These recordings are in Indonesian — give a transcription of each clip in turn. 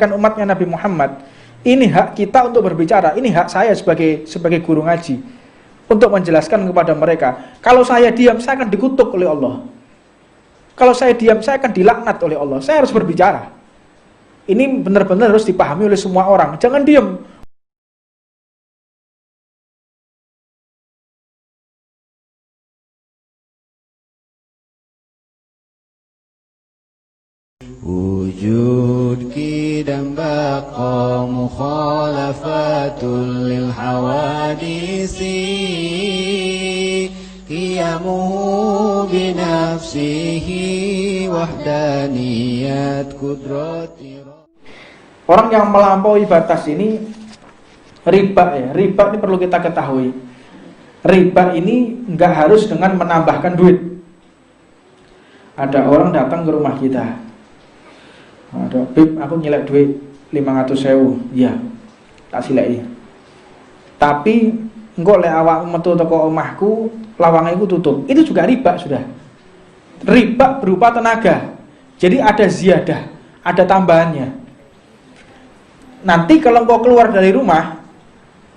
mempermainkan umatnya Nabi Muhammad. Ini hak kita untuk berbicara, ini hak saya sebagai guru ngaji untuk menjelaskan kepada mereka. Kalau saya diam, saya akan dikutuk oleh Allah. Kalau saya diam, saya akan dilaknat oleh Allah. Saya harus berbicara. Ini benar-benar harus dipahami oleh semua orang. Jangan diam. Wujud kidam baqa mukhalafatul lil hawadisi qiyamuhu binafsihi wahdaniyat kudrati. Orang yang melampaui batas ini riba ya. Riba ini perlu kita ketahui. Riba ini enggak harus dengan menambahkan duit. Ada orang datang ke rumah kita. Ada, Bib, aku nyilek duit 500.000. Iya, tak sileki. Tapi engko lek awakmu metu teko omahku, lawange iku tutup. Itu juga riba sudah. Riba berupa tenaga. Jadi ada ziyadah, ada tambahannya. Nanti kalau engkau keluar dari rumah,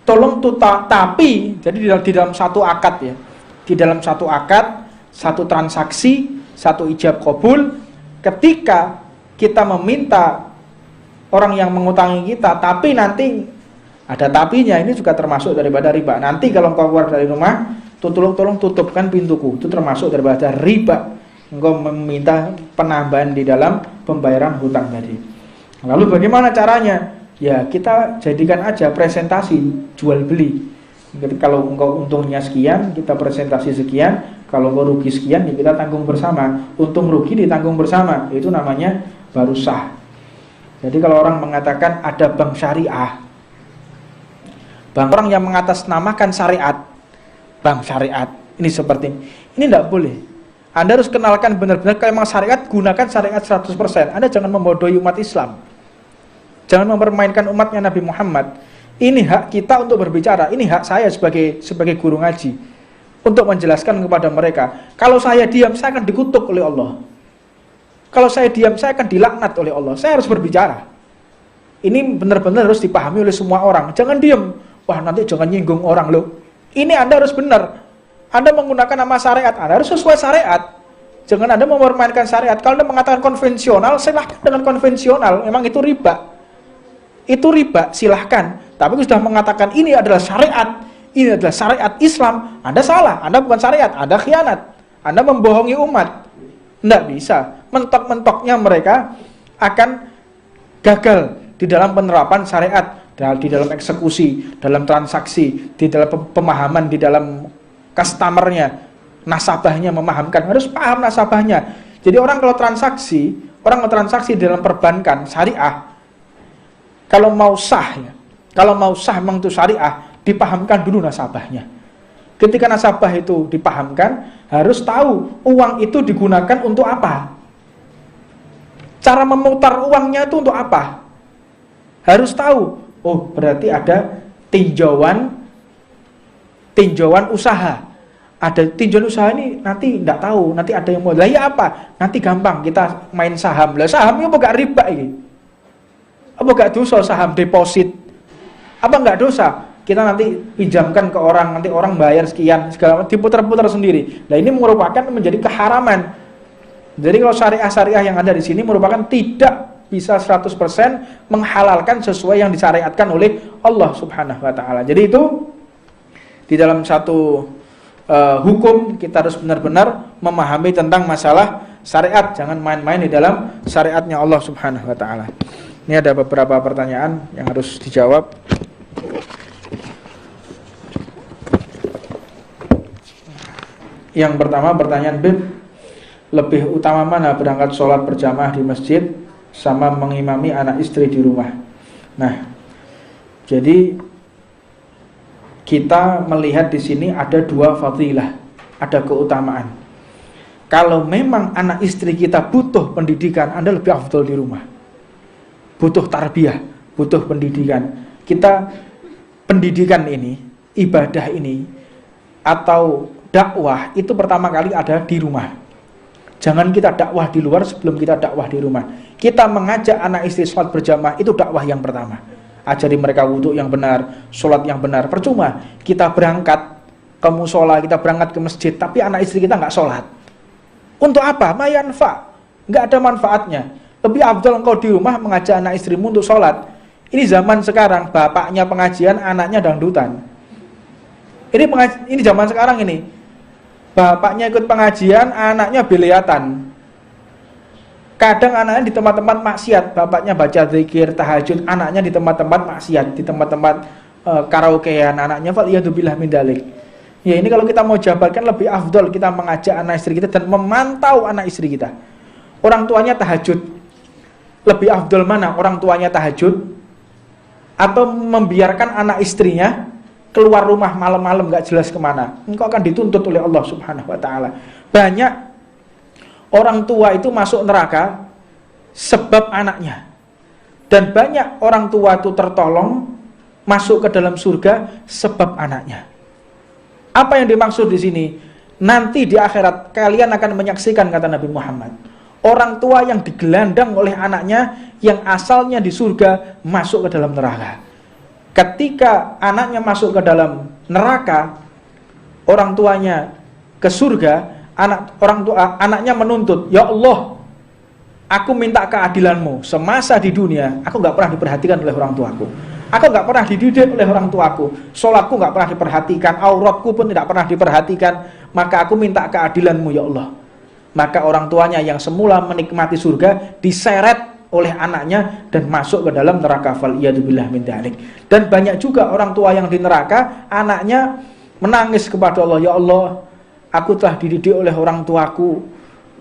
tolong tapi jadi di dalam satu akad ya. Di dalam satu akad, satu transaksi, satu ijab kabul, ketika kita meminta orang yang mengutangi kita, tapi nanti ada tapinya, ini juga termasuk daripada riba. Nanti kalau engkau keluar dari rumah, tolong tutupkan pintuku. Itu termasuk daripada riba. Engkau meminta penambahan di dalam pembayaran hutang tadi. Lalu bagaimana caranya? Ya kita jadikan aja presentasi jual beli. Kalau engkau untungnya sekian, kita presentasi sekian. Kalau engkau rugi sekian, ya kita tanggung bersama. Untung rugi ditanggung bersama. Itu namanya baru sah. Jadi kalau orang mengatakan ada bank syariah, bank orang yang mengatasnamakan syariat, bank syariat, ini seperti ini tidak boleh. Anda harus kenalkan benar-benar kalau memang syariat, gunakan syariat 100%. Anda jangan membodohi umat Islam. Jangan mempermainkan umatnya Nabi Muhammad. Ini hak kita untuk berbicara, ini hak saya sebagai guru ngaji untuk menjelaskan kepada mereka. Kalau saya diam, saya akan dikutuk oleh Allah. Kalau saya diam, saya akan dilaknat oleh Allah. Saya harus berbicara. Ini benar-benar harus dipahami oleh semua orang. Jangan diam. Wah, nanti jangan nyinggung orang loh. Ini Anda harus benar. Anda menggunakan nama syariat, Anda harus sesuai syariat. Jangan Anda mempermainkan syariat. Kalau Anda mengatakan konvensional, silahkan dengan konvensional. Memang itu riba. Itu riba, silahkan. Tapi sudah mengatakan ini adalah syariat, ini adalah syariat Islam, Anda salah. Anda bukan syariat, Anda khianat. Anda membohongi umat. Tidak bisa. Mentok-mentoknya mereka akan gagal di dalam penerapan syariat, di dalam eksekusi, dalam transaksi, di dalam pemahaman, di dalam customernya, nasabahnya memahamkan. Harus paham nasabahnya. Jadi orang kalau transaksi dalam perbankan syariah, kalau mau sah ya, kalau mau sah memang itu syariah, dipahamkan dulu nasabahnya. Ketika nasabah itu dipahamkan, harus tahu uang itu digunakan untuk apa. Cara memutar uangnya itu untuk apa. Harus tahu. Oh, berarti ada tinjauan usaha. Ada tinjauan usaha ini nanti tidak tahu, nanti ada yang mau. Lah ya apa? Nanti gampang kita main saham. Lah sahamnya apa gak riba ini? Apa gak dosa saham deposit? Apa gak dosa? Kita nanti pinjamkan ke orang, nanti orang bayar sekian, segala macam, diputar-putar sendiri. Nah ini merupakan menjadi keharaman. Jadi kalau syariah-syariah yang ada di sini merupakan tidak bisa 100% menghalalkan sesuai yang disyariatkan oleh Allah Subhanahu wa taala. Jadi itu di dalam satu hukum kita harus benar-benar memahami tentang masalah syariat, jangan main-main di dalam syariatnya Allah Subhanahu wa taala. Ini ada beberapa pertanyaan yang harus dijawab. Yang pertama pertanyaan Bib, lebih utama mana berangkat sholat berjamaah di masjid sama mengimami anak istri di rumah? Nah, jadi kita melihat di sini ada dua fadilah, ada keutamaan. Kalau memang anak istri kita butuh pendidikan, Anda lebih afdal di rumah. Butuh tarbiyah, butuh pendidikan. Kita pendidikan ini, ibadah ini, atau dakwah itu pertama kali ada di rumah. Jangan kita dakwah di luar sebelum kita dakwah di rumah. Kita mengajak anak istri sholat berjamaah, itu dakwah yang pertama. Ajari mereka wudhu yang benar, sholat yang benar. Percuma kita berangkat ke musola, kita berangkat ke masjid, tapi anak istri kita nggak sholat. Untuk apa? Mayanfa, nggak ada manfaatnya. Lebih afdal engkau di rumah mengajak anak istrimu untuk sholat. Ini zaman sekarang, bapaknya pengajian, anaknya dangdutan. Ini zaman sekarang ini. Bapaknya ikut pengajian, anaknya beliatan. Kadang anaknya di tempat-tempat maksiat, bapaknya baca zikir, tahajud, anaknya di tempat-tempat maksiat, di tempat-tempat karaokean, anaknya faliyadzubillah min dzalik. Ya, ini kalau kita mau jabarkan lebih afdol kita mengajak anak istri kita dan memantau anak istri kita. Orang tuanya tahajud, lebih afdol mana? Orang tuanya tahajud atau membiarkan anak istrinya keluar rumah malam-malam gak jelas kemana? Engkau akan dituntut oleh Allah Subhanahu wa ta'ala. Banyak orang tua itu masuk neraka sebab anaknya, dan banyak orang tua itu tertolong masuk ke dalam surga sebab anaknya. Apa yang dimaksud di sini? Nanti di akhirat kalian akan menyaksikan, kata Nabi Muhammad, orang tua yang digelandang oleh anaknya yang asalnya di surga masuk ke dalam neraka. Ketika anaknya masuk ke dalam neraka, orang tuanya ke surga, anaknya menuntut, ya Allah, aku minta keadilanmu. Semasa di dunia aku gak pernah diperhatikan oleh orang tuaku, aku gak pernah dididik oleh orang tuaku, sholatku gak pernah diperhatikan, auratku pun tidak pernah diperhatikan, maka aku minta keadilanmu ya Allah. Maka orang tuanya yang semula menikmati surga diseret oleh anaknya dan masuk ke dalam neraka, faliyadzubillah min dzalik. Dan banyak juga orang tua yang di neraka, anaknya menangis kepada Allah, ya Allah, aku telah dididik oleh orang tuaku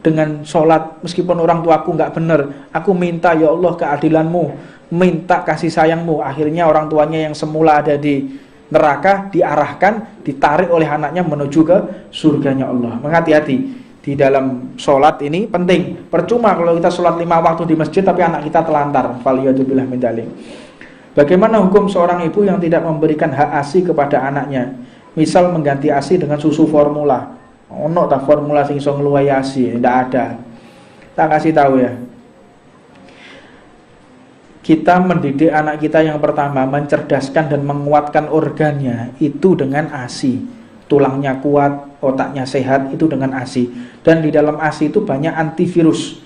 dengan sholat meskipun orang tuaku nggak benar, aku minta ya Allah keadilanmu, minta kasih sayangmu. Akhirnya orang tuanya yang semula ada di neraka diarahkan, ditarik oleh anaknya menuju ke surganya Allah. Menghati-hati di dalam sholat ini penting. Percuma kalau kita sholat 5 waktu di masjid tapi anak kita telantar, faliyadzubillah min dzalik. Bagaimana hukum seorang ibu yang tidak memberikan hak ASI kepada anaknya? Misal mengganti ASI dengan susu formula. Ono tak formula sing iso ngluwahi ASI? Tidak ada. Tak kasih tahu ya. Kita mendidik anak kita yang pertama, mencerdaskan dan menguatkan organnya itu dengan ASI. Tulangnya kuat, otaknya sehat, itu dengan ASI. Dan di dalam ASI itu banyak antivirus,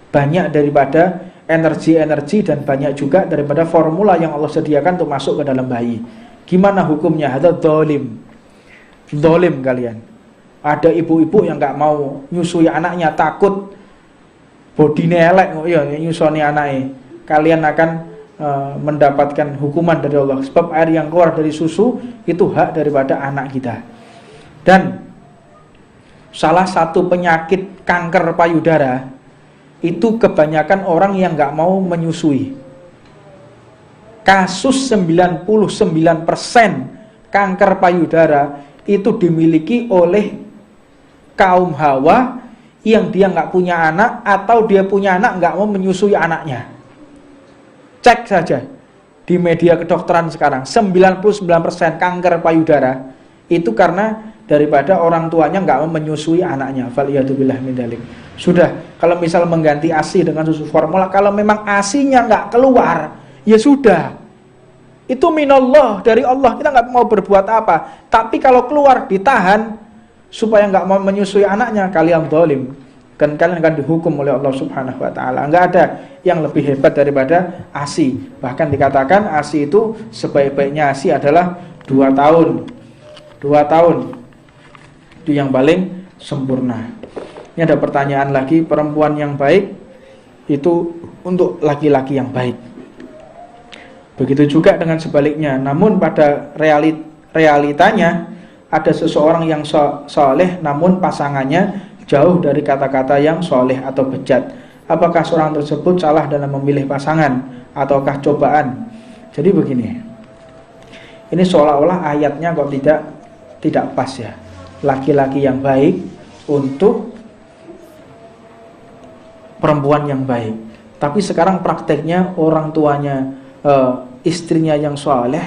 banyak daripada energi-energi, dan banyak juga daripada formula yang Allah sediakan untuk masuk ke dalam bayi. Gimana hukumnya? Ada dolim kalian. Ada ibu-ibu yang gak mau nyusui anaknya, takut bodinya elek, ya nyusui anaknya. Kalian akan mendapatkan hukuman dari Allah, sebab air yang keluar dari susu itu hak daripada anak kita. Dan salah satu penyakit kanker payudara itu kebanyakan orang yang nggak mau menyusui. Kasus 99% kanker payudara itu dimiliki oleh kaum Hawa yang dia nggak punya anak, atau dia punya anak nggak mau menyusui anaknya. Cek saja di media kedokteran sekarang, 99% kanker payudara itu karena daripada orang tuanya nggak mau menyusui anaknya. Faliyadzubillah min dzalik. Sudah, kalau misal mengganti ASI dengan susu formula, kalau memang ASInya nggak keluar, ya sudah, itu minallah, dari Allah, kita nggak mau berbuat apa. Tapi kalau keluar, ditahan supaya nggak mau menyusui anaknya, kalian zalim, dan kalian akan dihukum oleh Allah Subhanahu wa ta'ala. Nggak ada yang lebih hebat daripada ASI. Bahkan dikatakan ASI itu sebaik-baiknya ASI adalah 2 tahun. 2 tahun itu yang paling sempurna. Ini ada pertanyaan lagi, perempuan yang baik itu untuk laki-laki yang baik. Begitu juga dengan sebaliknya. Namun pada realitanya ada seseorang yang soleh namun pasangannya jauh dari kata-kata yang soleh atau bejat. Apakah seorang tersebut salah dalam memilih pasangan ataukah cobaan? Jadi begini, ini seolah-olah ayatnya kok tidak pas ya. Laki-laki yang baik untuk perempuan yang baik. Tapi sekarang prakteknya orang tuanya istrinya yang soleh,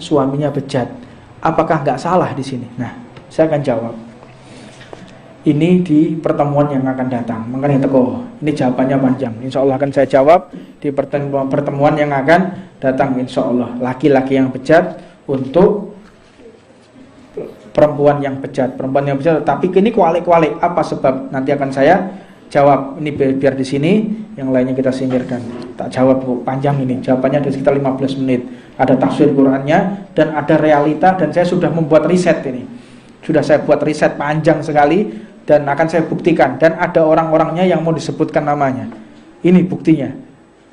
suaminya bejat. Apakah nggak salah di sini? Nah, saya akan jawab. ini di pertemuan yang akan datang. Makanya teko, ini jawabannya panjang. Insya Allah akan saya jawab di pertemuan yang akan datang. Insya Allah laki-laki yang bejat untuk perempuan yang bejat, tapi ini kualik-kualik apa sebab, nanti akan saya jawab. Ini biar di sini, yang lainnya kita singkirkan. Tak jawab Bu, panjang ini. Jawabannya ada sekitar 15 menit. Ada tafsir Qur'annya dan ada realita, dan saya sudah membuat riset ini. Sudah saya buat riset panjang sekali dan akan saya buktikan, dan ada orang-orangnya yang mau disebutkan namanya. Ini buktinya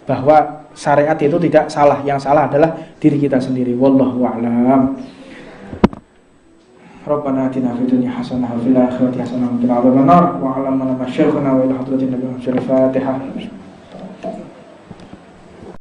bahwa syariat itu tidak salah, yang salah adalah diri kita sendiri. Wallahu a'lam. Rabbana atina fid dunya hasanah wa fil akhirati hasanah wa qina adzabannar wa 'allamna ma syaikhnana wa ila hadratin nabiyyi Muhammad. Fatihah.